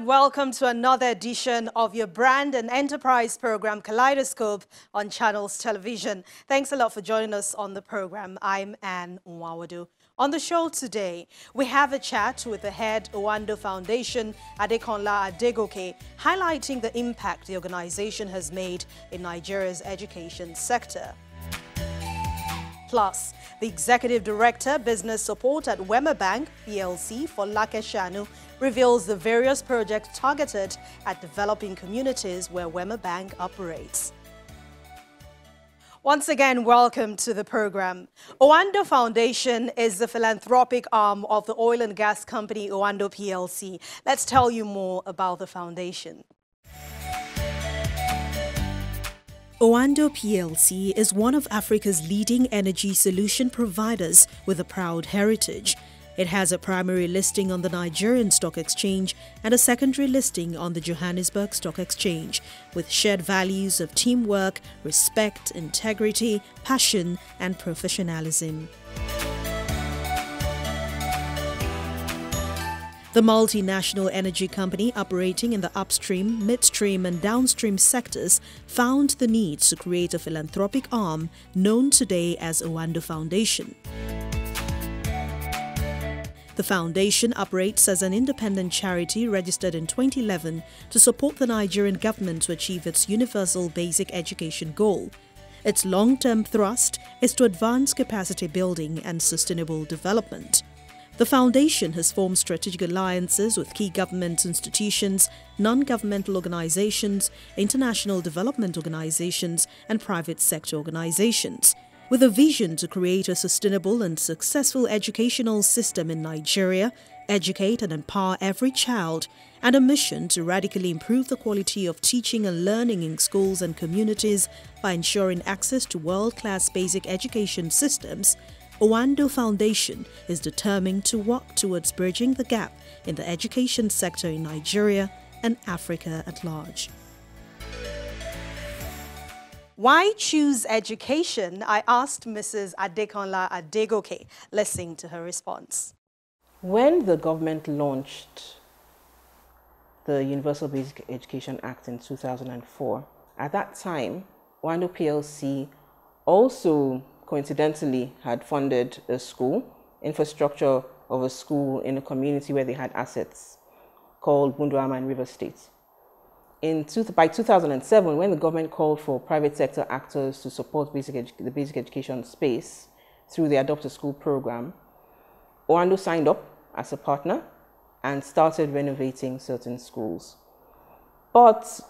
and welcome to another edition of your brand and enterprise program, Kaleidoscope, on Channels Television. Thanks a lot for joining us on the program. I'm Anne Oando. On the show today, we have a chat with the head Oando Foundation, Adegoke, highlighting the impact the organization has made in Nigeria's education sector. Plus, the Executive Director, Business Support at Wema Bank PLC for Lakeshanu reveals the various projects targeted at developing communities where Wema Bank operates. Once again, welcome to the program. Oando Foundation is the philanthropic arm of the oil and gas company Oando PLC. Let's tell you more about the foundation. Oando PLC is one of Africa's leading energy solution providers with a proud heritage. It has a primary listing on the Nigerian Stock Exchange and a secondary listing on the Johannesburg Stock Exchange, with shared values of teamwork, respect, integrity, passion, and professionalism. The multinational energy company operating in the upstream, midstream and downstream sectors found the need to create a philanthropic arm known today as Oando Foundation. The foundation operates as an independent charity registered in 2011 to support the Nigerian government to achieve its universal basic education goal. Its long-term thrust is to advance capacity building and sustainable development. The foundation has formed strategic alliances with key government institutions, non-governmental organizations, international development organizations, and private sector organizations, with a vision to create a sustainable and successful educational system in Nigeria, educate and empower every child, and a mission to radically improve the quality of teaching and learning in schools and communities by ensuring access to world-class basic education systems. Oando Foundation is determined to work towards bridging the gap in the education sector in Nigeria and Africa at large. Why choose education? I asked Mrs. Adegoke. Listen to her response. When the government launched the Universal Basic Education Act in 2004, at that time, Oando PLC also coincidentally had funded a school, infrastructure of a school in a community where they had assets called Bunduama in River State. By 2007, when the government called for private sector actors to support the basic education space through the Adopt a School program, Oando signed up as a partner and started renovating certain schools. But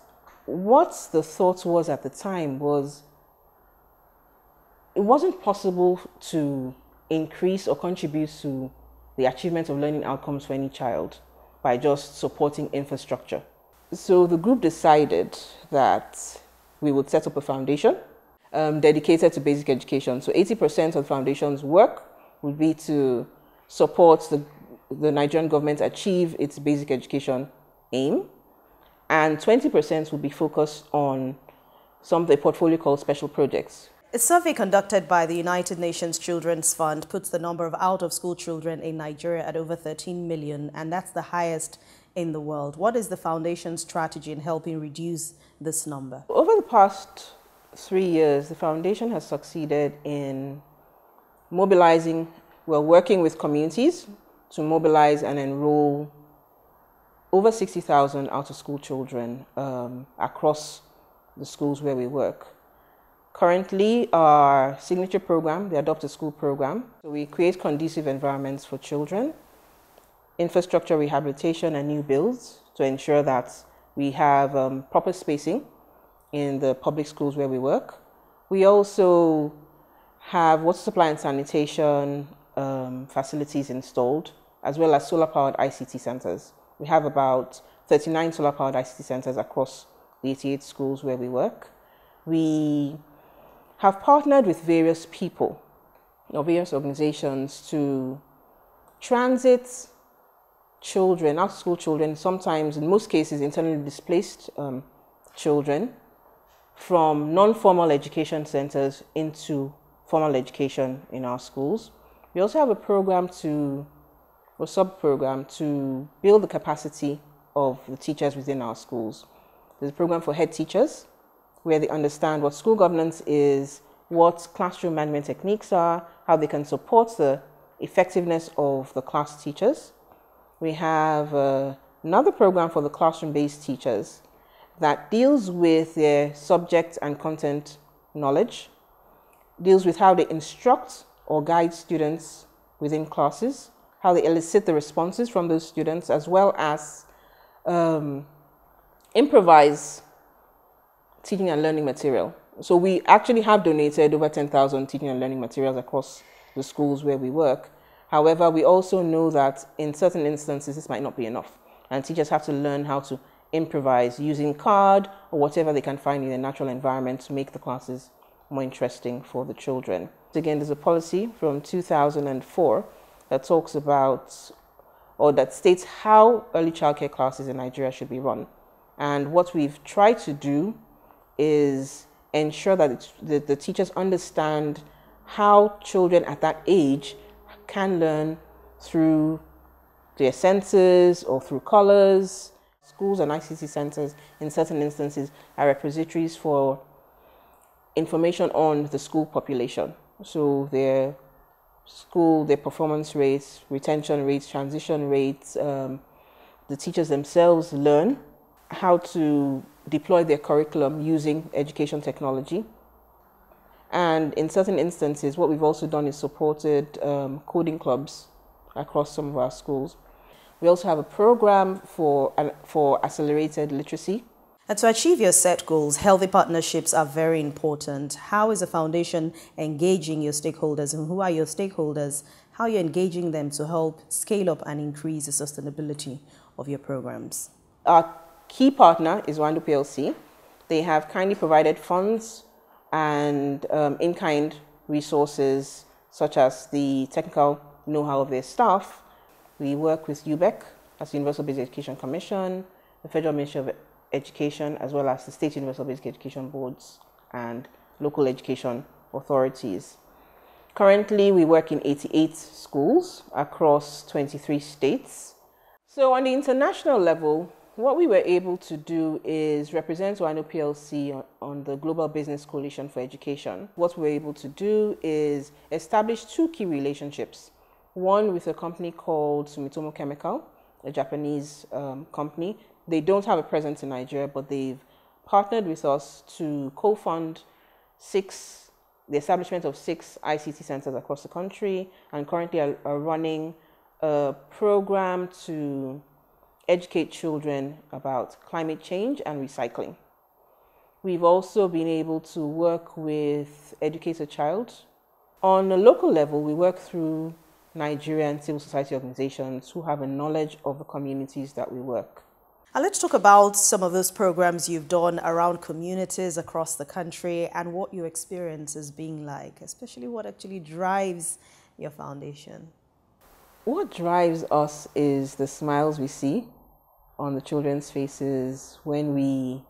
what the thought was at the time was it wasn't possible to increase or contribute to the achievement of learning outcomes for any child by just supporting infrastructure. So the group decided that we would set up a foundation dedicated to basic education. So 80% of the foundation's work would be to support the Nigerian government achieve its basic education aim, and 20% would be focused on some of the portfolio called special projects. A survey conducted by the United Nations Children's Fund puts the number of out-of-school children in Nigeria at over 13 million, and that's the highest in the world. What is the foundation's strategy in helping reduce this number? Over the past 3 years, the foundation has succeeded in mobilizing, working with communities to mobilize and enroll over 60,000 out-of-school children across the schools where we work. Currently, our signature program, the Adopt a School program, so we create conducive environments for children, infrastructure rehabilitation and new builds to ensure that we have proper spacing in the public schools where we work. We also have water supply and sanitation facilities installed, as well as solar-powered ICT centers. We have about 39 solar-powered ICT centers across the 88 schools where we work. We have partnered with various people or various organizations to transit children, out-of-school children, sometimes, in most cases, internally displaced children, from non-formal education centers into formal education in our schools. We also have a program or sub-program to build the capacity of the teachers within our schools. There's a program for head teachers where they understand what school governance is, what classroom management techniques are, how they can support the effectiveness of the class teachers. We have another program for the classroom-based teachers that deals with their subject and content knowledge, deals with how they instruct or guide students within classes, how they elicit the responses from those students, as well as improvise teaching and learning material. So we actually have donated over 10,000 teaching and learning materials across the schools where we work. However, we also know that in certain instances, this might not be enough. And teachers have to learn how to improvise using card or whatever they can find in their natural environment to make the classes more interesting for the children. Again, there's a policy from 2004 that talks about, or that states how early childcare classes in Nigeria should be run. And what we've tried to do is ensure that the teachers understand how children at that age can learn through their senses or through colors. Schools and ICT centers, in certain instances, are repositories for information on the school population. So their school, their performance rates, retention rates, transition rates. The teachers themselves learn how to deploy their curriculum using education technology. And in certain instances, what we've also done is supported coding clubs across some of our schools. We also have a program for accelerated literacy. And to achieve your set goals, healthy partnerships are very important. How is the foundation engaging your stakeholders, and who are your stakeholders? How are you engaging them to help scale up and increase the sustainability of your programs? Our key partner is Oando PLC. They have kindly provided funds and in-kind resources such as the technical know-how of their staff. We work with UBEC, that's the Universal Basic Education Commission, the Federal Ministry of Education, as well as the State Universal Basic Education Boards and local education authorities. Currently, we work in 88 schools across 23 states. So on the international level, what we were able to do is represent Oando PLC on the Global Business Coalition for Education. What we were able to do is establish two key relationships. One with a company called Sumitomo Chemical, a Japanese company. They don't have a presence in Nigeria, but they've partnered with us to co-fund the establishment of 6 ICT centers across the country, and currently are running a program to educate children about climate change and recycling. We've also been able to work with Educate a Child. On a local level, we work through Nigerian civil society organizations who have a knowledge of the communities that we work. And let's talk about some of those programs you've done around communities across the country and what your experience is being like, especially what actually drives your foundation. What drives us is the smiles we see on the children's faces when we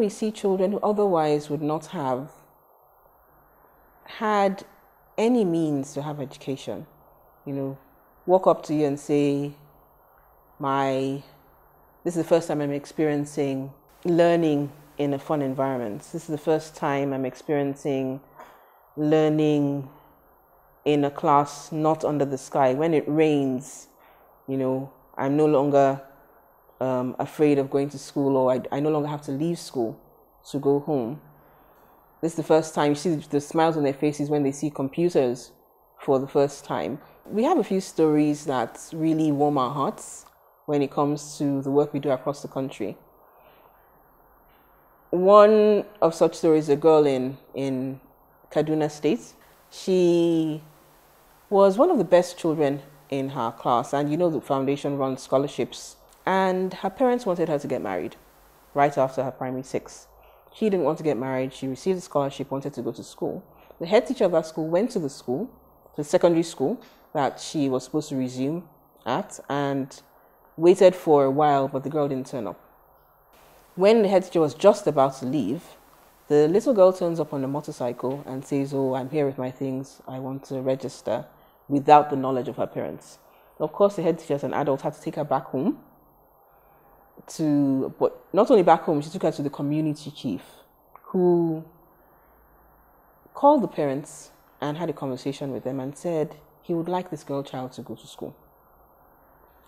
see children who otherwise would not have had any means to have education. You know, walk up to you and say, this is the first time I'm experiencing learning in a fun environment. This is the first time I'm experiencing learning in a class not under the sky. When it rains, you know, I'm no longer afraid of going to school, or I no longer have to leave school to go home. This is the first time you see the smiles on their faces when they see computers for the first time. We have a few stories that really warm our hearts when it comes to the work we do across the country. One of such stories, a girl in Kaduna State. She was one of the best children in her class, and you know the foundation runs scholarships, and her parents wanted her to get married right after her primary 6. She didn't want to get married. She received a scholarship, wanted to go to school. The head teacher of that school went to the school, the secondary school that she was supposed to resume at, and waited for a while, but the girl didn't turn up. When the head teacher was just about to leave, the little girl turns up on a motorcycle and says, "Oh, I'm here with my things. I want to register," without the knowledge of her parents. Of course, the head teachers and adults had to take her back home but not only back home, she took her to the community chief, who called the parents and had a conversation with them and said he would like this girl child to go to school.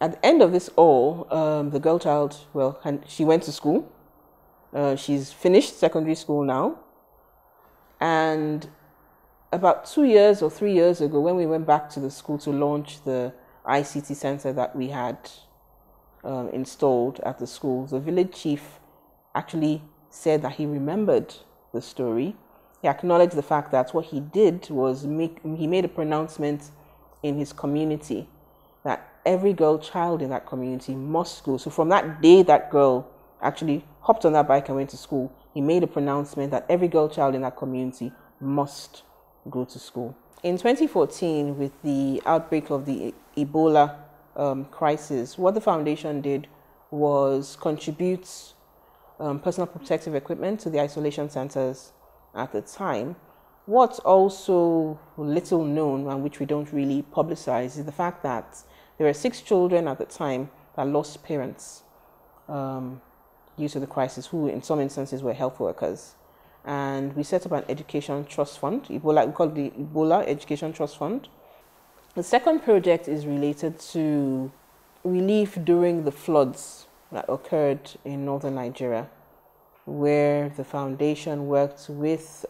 At the end of this all, the girl child, well, she went to school. She's finished secondary school now. And about 2 years or 3 years ago, when we went back to the school to launch the ICT center that we had installed at the school, the village chief actually said that he remembered the story. He acknowledged the fact that what he did was he made a pronouncement in his community that every girl child in that community must go. So from that day that girl actually hopped on that bike and went to school, he made a pronouncement that every girl child in that community must go to school. In 2014, with the outbreak of the Ebola crisis, what the foundation did was contribute personal protective equipment to the isolation centers at the time. What's also little known, and which we don't really publicize, is the fact that there were 6 children at the time that lost parents due to the crisis, who in some instances were health workers. And we set up an education trust fund, we call it the Ebola Education Trust Fund. The second project is related to relief during the floods that occurred in northern Nigeria, where the foundation worked with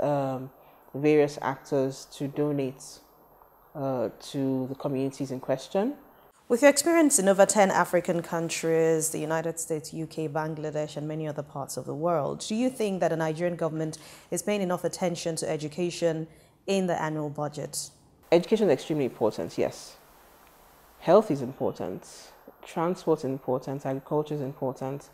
various actors to donate to the communities in question. With your experience in over 10 African countries, the United States, UK, Bangladesh, and many other parts of the world, do you think that the Nigerian government is paying enough attention to education in the annual budget? Education is extremely important, yes. Health is important, transport is important, agriculture is important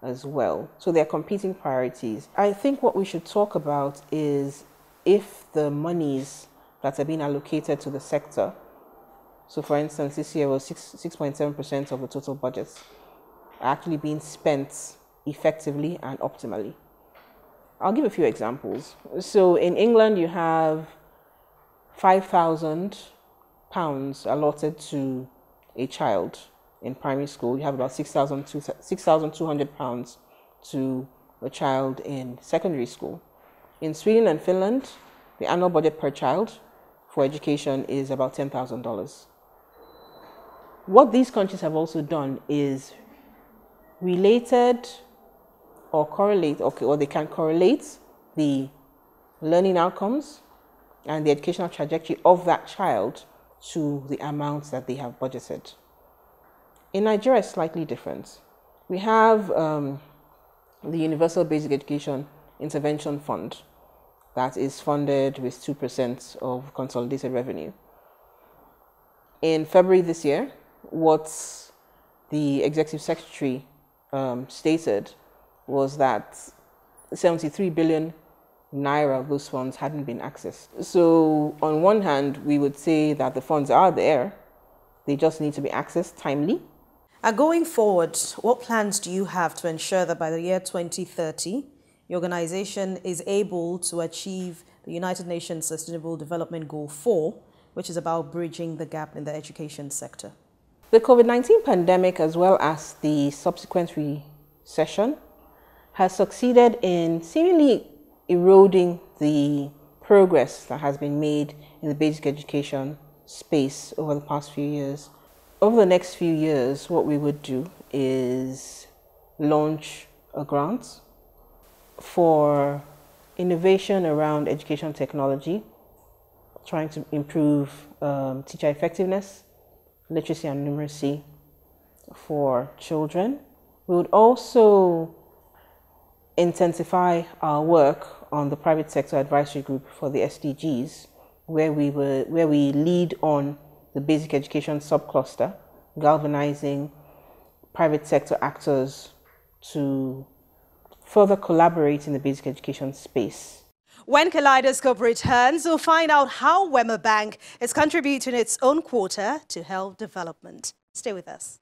as well. So there are competing priorities. I think what we should talk about is if the monies that are being allocated to the sector, so for instance, this year was 6.7% of the total budget, are actually being spent effectively and optimally. I'll give a few examples. So in England, you have £5,000 allotted to a child in primary school. You have about £6,200 to a child in secondary school. In Sweden and Finland, the annual budget per child for education is about $10,000. What these countries have also done is related or correlate, or they can correlate the learning outcomes and the educational trajectory of that child to the amounts that they have budgeted. In Nigeria, it's slightly different. We have the Universal Basic Education Intervention Fund that is funded with 2% of consolidated revenue. In February this year, what the Executive Secretary stated was that 73 billion naira of those funds hadn't been accessed. So on one hand, we would say that the funds are there, they just need to be accessed timely. Going forward, what plans do you have to ensure that by the year 2030, your organization is able to achieve the United Nations Sustainable Development Goal 4, which is about bridging the gap in the education sector? The COVID-19 pandemic, as well as the subsequent recession, has succeeded in seemingly eroding the progress that has been made in the basic education space over the past few years. Over the next few years, what we would do is launch a grant for innovation around education technology, trying to improve teacher effectiveness, literacy and numeracy for children. We would also intensify our work on the private sector advisory group for the SDGs, where we lead on the basic education subcluster, galvanizing private sector actors to further collaborate in the basic education space. When Kaleidoscope returns, we'll find out how Wema Bank is contributing its own quota to health development. Stay with us.